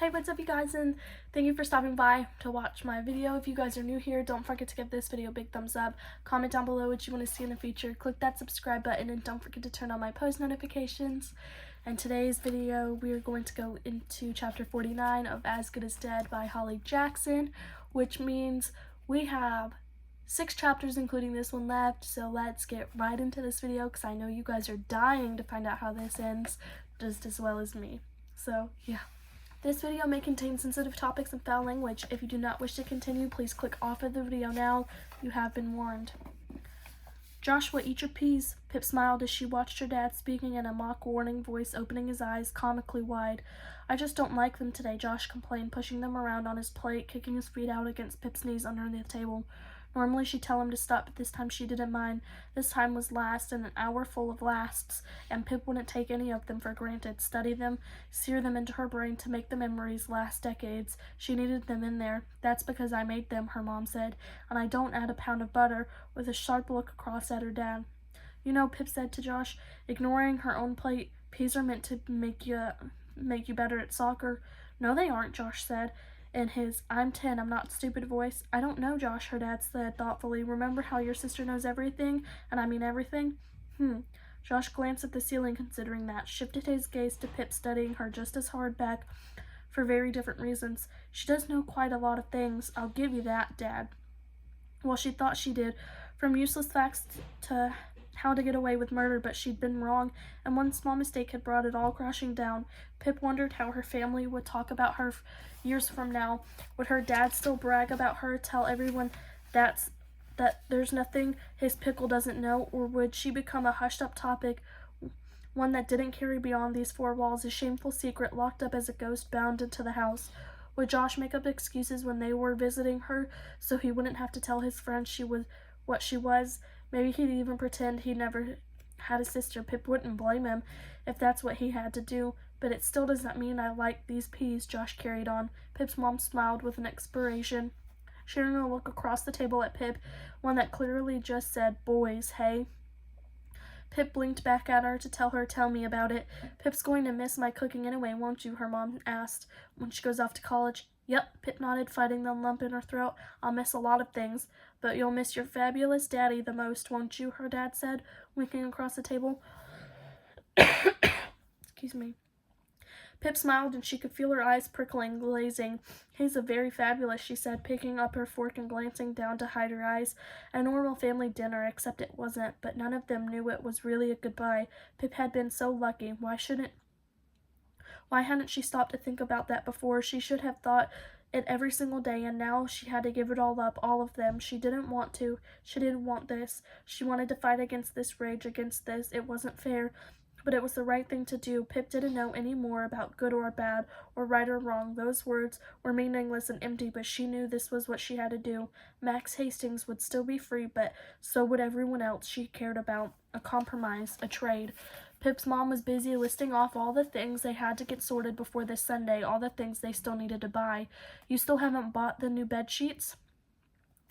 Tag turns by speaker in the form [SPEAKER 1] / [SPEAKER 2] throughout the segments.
[SPEAKER 1] Hey, what's up you guys, and thank you for stopping by to watch my video. If you guys are new here, don't forget to give this video a big thumbs up. Comment down below what you want to see in the future. Click that subscribe button and don't forget to turn on my post notifications. In today's video, we are going to go into chapter 49 of As Good as Dead by Holly Jackson, which means we have 6 chapters including this one left. So let's get right into this video because I know you guys are dying to find out how this ends just as well as me. So yeah. This video may contain sensitive topics and foul language. If you do not wish to continue, please click off of the video now. You have been warned. Joshua, eat your peas. Pip smiled as she watched her dad speaking in a mock warning voice, opening his eyes comically wide. I just don't like them today, Josh complained, pushing them around on his plate, kicking his feet out against Pip's knees under the table. Normally she'd tell him to stop, but this time she didn't mind. This time was last, and an hour full of lasts, and Pip wouldn't take any of them for granted. Study them, sear them into her brain to make the memories last decades. She needed them in there. That's because I made them, her mom said, and I don't add a pound of butter, with a sharp look across at her dad. You know, Pip said to Josh, ignoring her own plate, peas are meant to make you better at soccer. No, they aren't, Josh said. In his I'm 10, I'm not stupid voice. I don't know, Josh, her dad said thoughtfully. Remember how your sister knows everything? And I mean everything? Josh glanced at the ceiling, considering that, shifted his gaze to Pip, studying her just as hard back for very different reasons. She does know quite a lot of things, I'll give you that, Dad. Well, she thought she did, from useless facts to how to get away with murder, but she'd been wrong, and one small mistake had brought it all crashing down. Pip wondered how her family would talk about her years from now. Would her dad still brag about her, tell everyone that there's nothing his pickle doesn't know, or would she become a hushed-up topic, one that didn't carry beyond these 4 walls, a shameful secret locked up as a ghost bound into the house? Would Josh make up excuses when they were visiting her, so he wouldn't have to tell his friends she was what she was? Maybe he'd even pretend he never had a sister. Pip wouldn't blame him if that's what he had to do, but it still doesn't mean I like these peas, Josh carried on. Pip's mom smiled with an expiration, sharing a look across the table at Pip, one that clearly just said, boys, hey? Pip blinked back at her to tell me about it. Pip's going to miss my cooking anyway, won't you? Her mom asked, when she goes off to college. Yep, Pip nodded, fighting the lump in her throat. I'll miss a lot of things, but you'll miss your fabulous daddy the most, won't you? Her dad said, winking across the table. Excuse me. Pip smiled, and she could feel her eyes prickling, glazing. He's a very fabulous, she said, picking up her fork and glancing down to hide her eyes. A normal family dinner, except it wasn't, but none of them knew it was really a goodbye. Pip had been so lucky. Why hadn't she stopped to think about that before? She should have thought it every single day, and now she had to give it all up, all of them. She didn't want to. She didn't want this. She wanted to fight against this rage, against this. It wasn't fair, but it was the right thing to do. Pip didn't know any more about good or bad, or right or wrong. Those words were meaningless and empty, but she knew this was what she had to do. Max Hastings would still be free, but so would everyone else she cared about. A compromise, a trade. Pip's mom was busy listing off all the things they had to get sorted before this Sunday, all the things they still needed to buy. You still haven't bought the new bed sheets?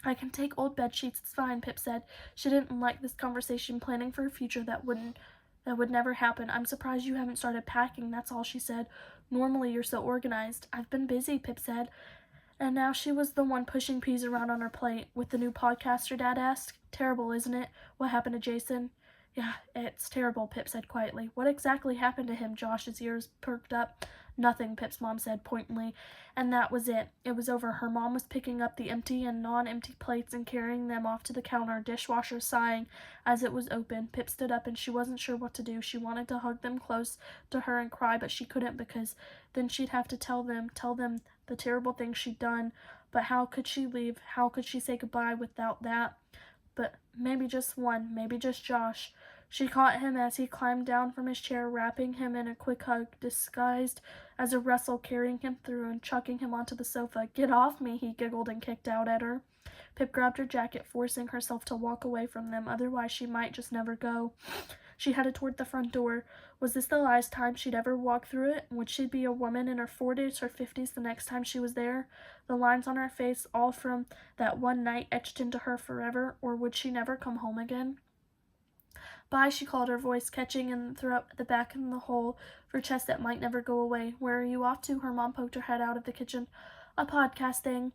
[SPEAKER 1] I can take old bed sheets, it's fine, Pip said. She didn't like this conversation, planning for a future that would never happen. I'm surprised you haven't started packing, that's all, she said. Normally you're so organized. I've been busy, Pip said. And now she was the one pushing peas around on her plate. With the new podcast, her dad asked. Terrible, isn't it? What happened to Jason? Yeah, it's terrible, Pip said quietly. What exactly happened to him? Josh's ears perked up. Nothing, Pip's mom said pointedly. And that was it. It was over. Her mom was picking up the empty and non-empty plates and carrying them off to the counter, dishwasher sighing as it was open. Pip stood up and she wasn't sure what to do. She wanted to hug them close to her and cry, but she couldn't because then she'd have to tell them the terrible things she'd done. But how could she leave? How could she say goodbye without that? But maybe just one, maybe just Josh. She caught him as he climbed down from his chair, wrapping him in a quick hug, disguised as a wrestle, carrying him through and chucking him onto the sofa. Get off me, he giggled and kicked out at her. Pip grabbed her jacket, forcing herself to walk away from them, otherwise she might just never go. She headed toward the front door. Was this the last time she'd ever walk through it? Would she be a woman in her 40s or 50s the next time she was there? The lines on her face, all from that one night, etched into her forever, or would she never come home again? Bye, she called, her voice catching in the throat at the back in the hole of her chest that might never go away. Where are you off to? Her mom poked her head out of the kitchen. A podcast thing.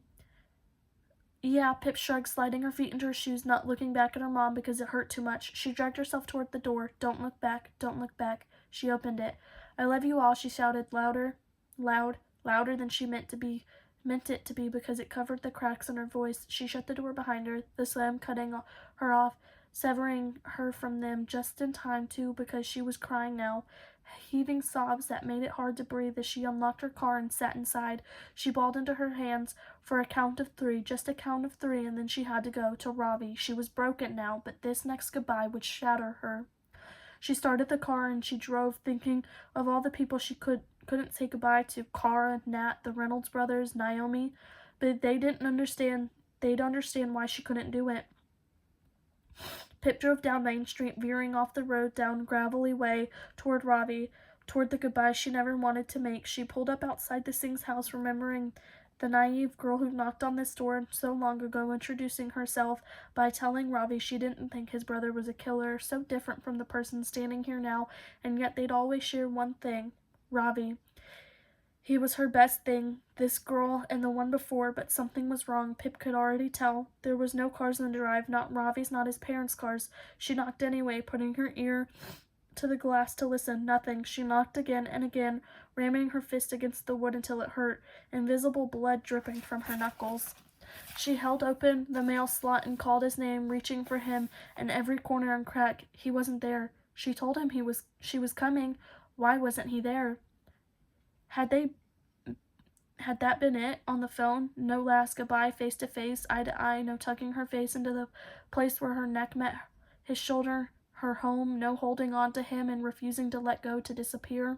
[SPEAKER 1] Yeah, Pip shrugged, sliding her feet into her shoes, not looking back at her mom because it hurt too much. She dragged herself toward the door. Don't look back. Don't look back. She opened it. I love you all, she shouted, louder than she meant it to be because it covered the cracks in her voice. She shut the door behind her, the slam cutting her off, severing her from them just in time, too, because she was crying now, heaving sobs that made it hard to breathe as she unlocked her car and sat inside. She balled into her hands for a count of 3, just a count of 3, and then she had to go to Ravi. She was broken now, but this next goodbye would shatter her. She started the car and she drove, thinking of all the people she couldn't say goodbye to: Cara, Nat, the Reynolds brothers, Naomi, but they didn't understand. They'd understand why she couldn't do it. Pip drove down Main Street, veering off the road down gravelly way toward Ravi, toward the goodbye she never wanted to make. She pulled up outside the Singh's house, remembering the naive girl who knocked on this door so long ago, introducing herself by telling Ravi she didn't think his brother was a killer, so different from the person standing here now, and yet they'd always share one thing: Ravi. He was her best thing, this girl and the one before, but something was wrong. Pip could already tell. There was no cars in the drive, not Ravi's, not his parents' cars. She knocked anyway, putting her ear to the glass to listen. Nothing. She knocked again and again, ramming her fist against the wood until it hurt, invisible blood dripping from her knuckles. She held open the mail slot and called his name, reaching for him in every corner and crack. He wasn't there. She told him she was coming. Why wasn't he there? Had that been it? On the phone? No last goodbye, face to face, eye to eye, no tucking her face into the place where her neck met his shoulder, her home, no holding on to him and refusing to let go, to disappear.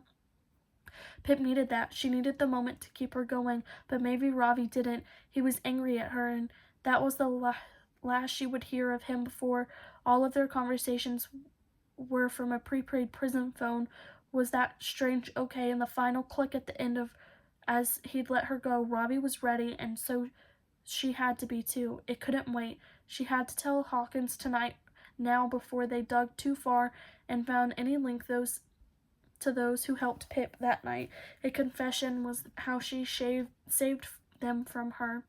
[SPEAKER 1] Pip needed that. She needed the moment to keep her going, but maybe Ravi didn't. He was angry at her, and that was the last she would hear of him before all of their conversations were from a prepaid prison phone. Was that strange okay, and the final click at the end of as he'd let her go. Ravi was ready, and so she had to be too. It couldn't wait. She had to tell Hawkins tonight, now, before they dug too far and found any link to those who helped Pip that night. A confession was how she saved them from her.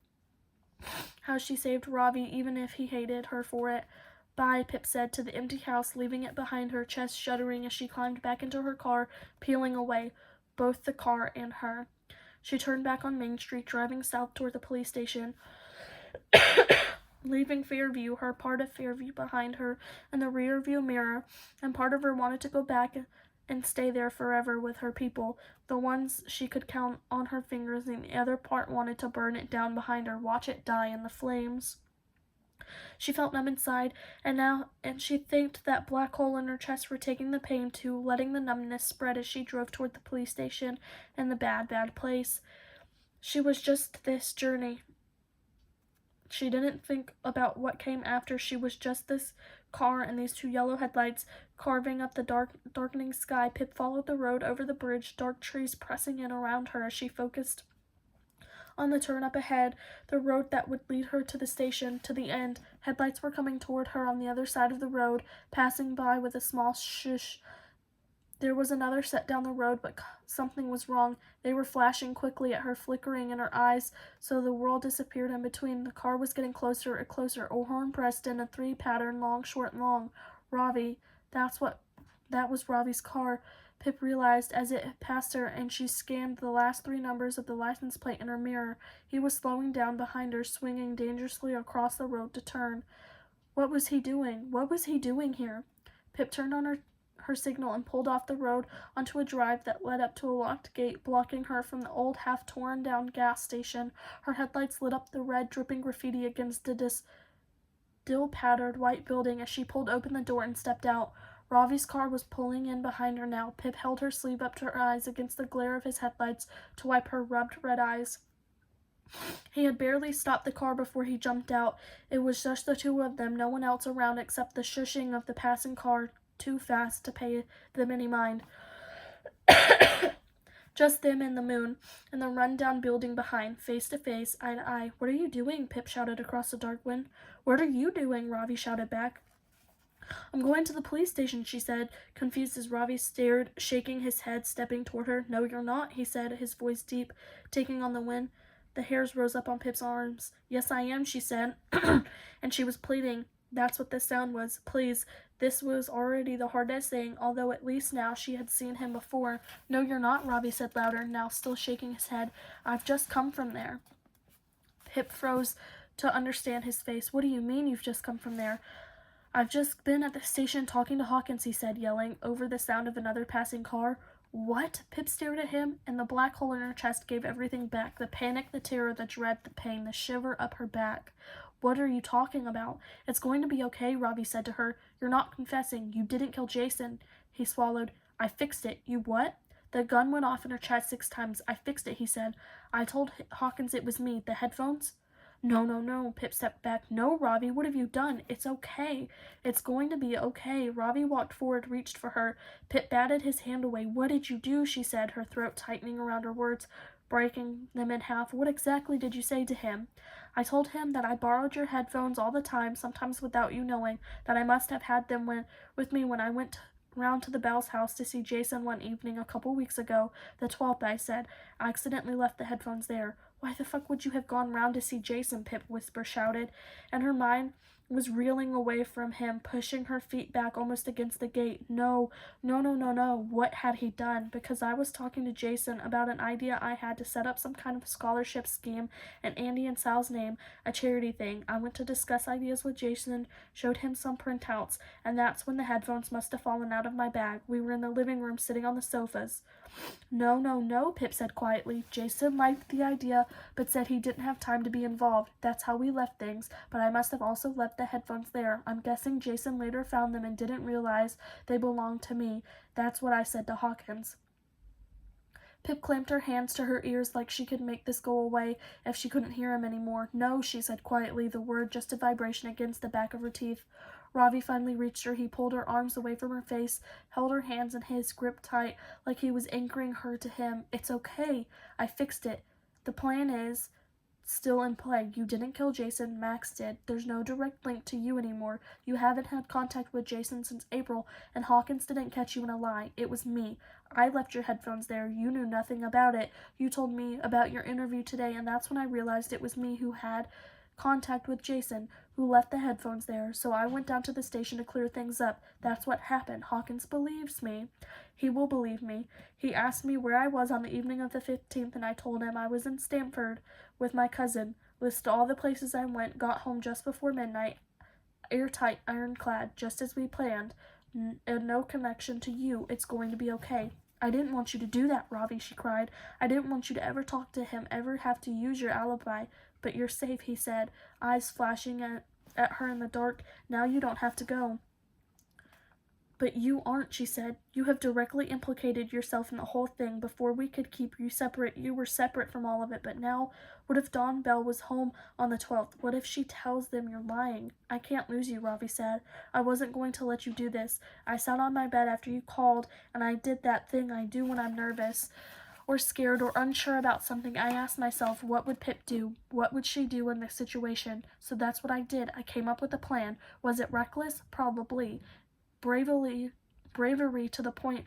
[SPEAKER 1] How she saved Ravi, even if he hated her for it. Bye, Pip said to the empty house, leaving it behind her, chest shuddering as she climbed back into her car, peeling away, both the car and her. She turned back on Main Street, driving south toward the police station, leaving Fairview, her part of Fairview, behind her in the rearview mirror, and part of her wanted to go back and stay there forever with her people, the ones she could count on her fingers, and the other part wanted to burn it down behind her, watch it die in the flames. She felt numb inside, and she thanked that black hole in her chest for taking the pain too, letting the numbness spread as she drove toward the police station and the bad, bad place. She was just this journey. She didn't think about what came after. She was just this car and these 2 yellow headlights carving up the darkening sky. Pip followed the road over the bridge, dark trees pressing in around her as she focused on the turn up ahead, the road that would lead her to the station, to the end. Headlights were coming toward her on the other side of the road, passing by with a small shush. There was another set down the road, but something was wrong. They were flashing quickly at her, flickering in her eyes, so the world disappeared in between. The car was getting closer and closer, a horn pressed in a 3 pattern, long, short, long. Ravi. That was Ravi's car. Pip realized as it passed her, and she scanned the last 3 numbers of the license plate in her mirror. He was slowing down behind her, swinging dangerously across the road to turn. What was he doing? What was he doing here? Pip turned on her signal and pulled off the road onto a drive that led up to a locked gate, blocking her from the old, half-torn-down gas station. Her headlights lit up the red, dripping graffiti against the still-patterned white building as she pulled open the door and stepped out. Ravi's car was pulling in behind her now. Pip held her sleeve up to her eyes against the glare of his headlights to wipe her rubbed red eyes. He had barely stopped the car before he jumped out. It was just the 2 of them, no one else around except the shushing of the passing car, too fast to pay them any mind. Just them and the moon, and the run-down building behind, face to face, eye to eye. What are you doing? Pip shouted across the dark wind. What are you doing? Ravi shouted back. I'm going to the police station, she said, confused as Ravi stared, shaking his head, stepping toward her. No, you're not, he said, his voice deep, taking on the wind. The hairs rose up on Pip's arms. Yes, I am, she said, and she was pleading. That's what this sound was. Please. This was already the hardest thing, although at least now she had seen him before. No, you're not, Ravi said louder, now still shaking his head. I've just come from there. Pip froze to understand his face. What do you mean you've just come from there? I've just been at the station talking to Hawkins, he said, yelling over the sound of another passing car. What? Pip stared at him, and the black hole in her chest gave everything back. The panic, the terror, the dread, the pain, the shiver up her back. What are you talking about? It's going to be okay, Ravi said to her. You're not confessing. You didn't kill Jason. He swallowed. I fixed it. You what? The gun went off in her chest 6 times. I fixed it, he said. I told Hawkins it was me. The headphones? No, no, no, Pip stepped back. No, Ravi, what have you done? It's okay. It's going to be okay. Ravi walked forward, reached for her. Pip batted his hand away. What did you do? She said, her throat tightening around her words, breaking them in half. What exactly did you say to him? I told him that I borrowed your headphones all the time, sometimes without you knowing, that I must have had them with me when I went round to the Bell's house to see Jason one evening a couple weeks ago. The 12th, I said. I accidentally left the headphones there. Why the fuck would you have gone round to see Jason? Pip whisper shouted, and her mind was reeling away from him, pushing her feet back almost against the gate. No, no, no, no, no. What had he done? Because I was talking to Jason about an idea I had to set up some kind of scholarship scheme in Andy and Sal's name, a charity thing. I went to discuss ideas with Jason, showed him some printouts, and that's when the headphones must have fallen out of my bag. We were in the living room sitting on the sofas. No, no, no, Pip said quietly. Jason liked the idea, but said he didn't have time to be involved. That's how we left things, but I must have also left the headphones there. I'm guessing Jason later found them and didn't realize they belonged to me. That's what I said to Hawkins. Pip clamped her hands to her ears like she could make this go away if she couldn't hear him anymore. No, she said quietly, the word just a vibration against the back of her teeth. Ravi finally reached her. He pulled her arms away from her face, held her hands in his, gripped tight, like he was anchoring her to him. It's okay. I fixed it. The plan is still in play. You didn't kill Jason. Max did. There's no direct link to you anymore. You haven't had contact with Jason since April, and Hawkins didn't catch you in a lie. It was me. I left your headphones there. You knew nothing about it. You told me about your interview today, and that's when I realized it was me who had contact with Jason, who left the headphones there, so I went down to the station to clear things up. That's what happened. Hawkins believes me. He will believe me. He asked me where I was on the evening of the 15th, and I told him I was in Stamford with my cousin, listed all the places I went, got home just before midnight, airtight, ironclad, just as we planned, and no connection to you. It's going to be okay. I didn't want you to do that, Ravi, she cried. I didn't want you to ever talk to him, ever have to use your alibi. But you're safe, he said, eyes flashing at her in the dark. Now you don't have to go. But you aren't, she said. You have directly implicated yourself in the whole thing. Before we could keep you separate, you were separate from all of it. But now, what if Dawn Bell was home on the 12th? What if she tells them you're lying? I can't lose you, Ravi said. I wasn't going to let you do this. I sat on my bed after you called, and I did that thing I do when I'm nervous or scared or unsure about something. I asked myself, what would Pip do? What would she do in this situation? So that's what I did. I came up with a plan. Was it reckless? Probably. Bravery to the point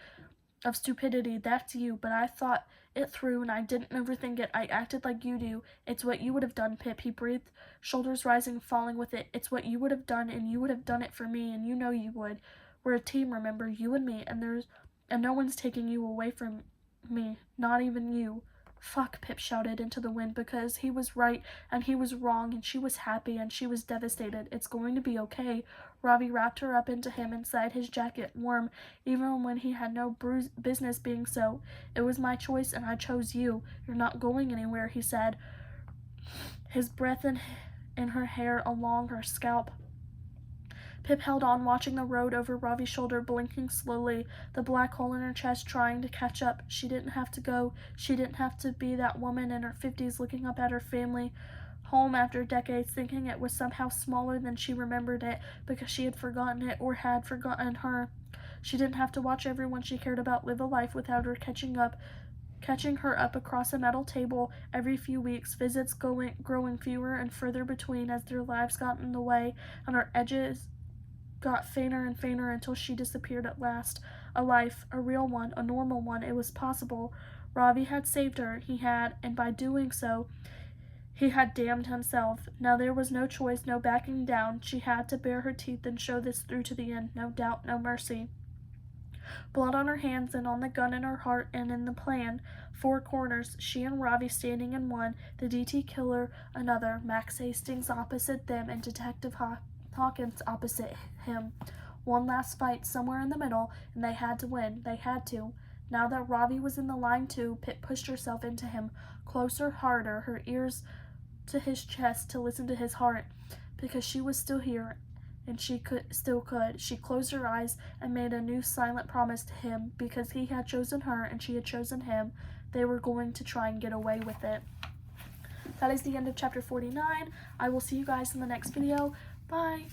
[SPEAKER 1] of stupidity, that's you, but I thought it through and I didn't overthink it. I acted like you do. It's what you would have done, Pip. He breathed, shoulders rising, falling with it. It's what you would have done, and you would have done it for me, and you know you would. We're a team, remember, you and me, and no one's taking you away from me, not even you. Fuck, Pip shouted into the wind, because he was right and he was wrong, and she was happy and she was devastated. It's going to be okay. Ravi wrapped her up into him inside his jacket, warm, even when he had no business being so. It was my choice and I chose you. You're not going anywhere, he said, his breath in her hair along her scalp. Pip held on, watching the road over Ravi's shoulder, blinking slowly, the black hole in her chest trying to catch up. She didn't have to go. She didn't have to be that woman in her 50s looking up at her family home after decades, thinking it was somehow smaller than she remembered it because she had forgotten it or had forgotten her. She didn't have to watch everyone she cared about live a life without her catching her up across a metal table every few weeks, visits growing fewer and further between as their lives got in the way, and her got fainter and fainter until she disappeared at last. A life, a real one, a normal one. It was possible. Ravi had saved her. He had, and by doing so, he had damned himself. Now there was no choice, no backing down. She had to bare her teeth and show this through to the end. No doubt, no mercy. Blood on her hands and on the gun in her heart and in the plan. 4 corners, she and Ravi standing in one, the DT killer another, Max Hastings opposite them, and Detective Hawkins opposite him. One last fight somewhere in the middle, and they had to win. They had to. Now that Ravi was in the line too, Pitt pushed herself into him, closer, harder, her ears to his chest to listen to his heart, because she was still here, and she still could. She closed her eyes and made a new silent promise to him, because he had chosen her and she had chosen him. They were going to try and get away with it. That is the end of chapter 49. I will see you guys in the next video. Bye!